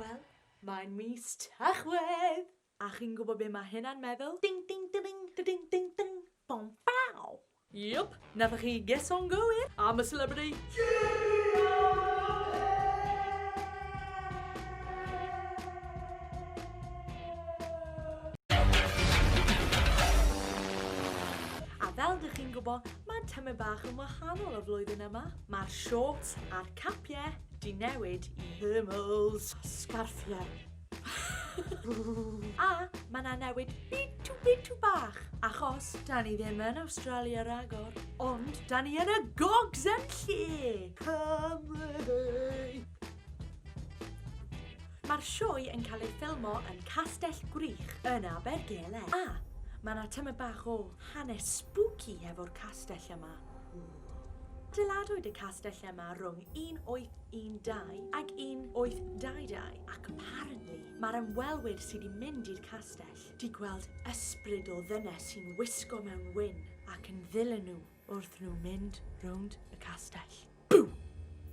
Wel, mae'n mis Tachwedd. A chi'n gwybod be mae hynna'n meddwl? Ding, ding, ding, ding, ding, ding, ding, bom, bow. Yup, nathach chi guess on gywir am y celebrity. A fel dych chi'n gwybod, mae tymed bach yn wahanol y flwyddyn yma. Mae'r shorts a'r capiau di newid i thermals, scarffiau. A mae na newid bitw bach, achos da ni ddim yn Australia ragor, ond da ni yn y gogs yn lle. Cymru! Mae'r sioe yn cael ei ffilmo yn Castell Gwych yn Abergele. A mae na tymed bach o hanes spooky efo'r castell yma. Dyladwyd y castell yma rhwng 1812 ac 1822 ac apparently mae'r ymwelwyr sydd wedi mynd i'r castell wedi gweld ysbryd o ddynes sy'n wisgo mewn wyn ac yn ddilyn nhw wrth nhw mynd rownd y castell. Boo!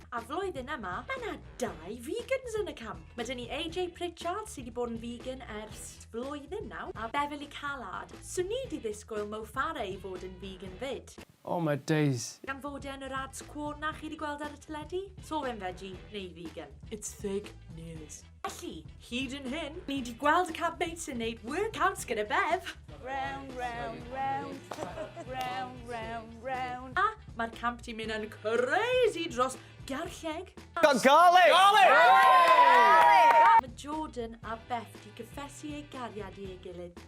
A flwyddyn yma, mae yna 2 vegans yn y camp. Mae dyn ni AJ Pritchard sydd wedi bod yn vegan ers flwyddyn nawr a Beverly Callard. So ni di ddisgwyl Mo Farah i fod yn vegan fyd. Oh my days. Gan fod yn yr ads cwôn na chi wedi gweld ar y teledu? So fe'n veggie neu vegan. It's fake news. Felly, hyd yn hyn, ni wedi gweld y campmates yn neud workouts gyda Bev. Round, round, round, round, round, round. A mae'r camp ti'n mynd yn crazy dros garlleg. Got garlic! Mae Jordan a Beth wedi gyffesu eu gariad i ei gilydd.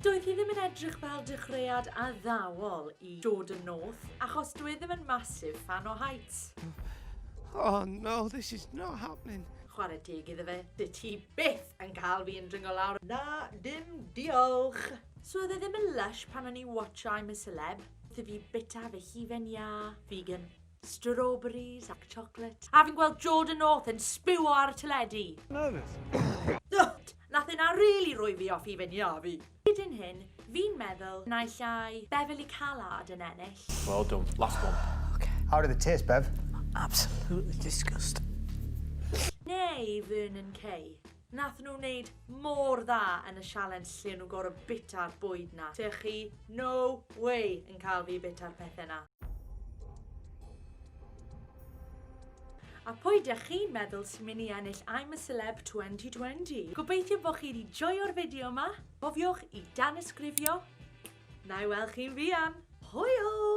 Doedd hi ddim yn edrych fel dechreuad addawol i Jordan North, achos dwi ddim yn massive fan o heights. Oh no, this is not happening. Chwarae teg iddo fe, dy ti byth yn cael fi yn dringo lawr. Na, dim diolch. So oedd e ddim yn lush pan o'n i watch I'm a Celeb. Oedd fi bita fe hufen ia, vegan, strawberries ac chocolate. A fi'n gweld Jordan North yn sbiw ar y teledu. Nervous. Nath yna really roi fi off hufen ia fi. Hyd yn hyn, fi'n meddwl na llai Beverly Callard yn ennill. Well done. Last one. Okay. How did it taste, Bev? Absolutely disgusting. Neu Vernon Kay. Nath nhw wneud mor dda yn y sialens lle nhw gorau bita'r bwyd na. Te chi, no way yn cael fi bita'r pethau na. A pwy dych chi'n meddwl sy'n mynd i ennill I'm a Celeb 2020? Gobeithio bod chi wedi joio'r fideo yma. Bofiwch i danysgrifio. Na i weld chi'n fuan. Hwyl!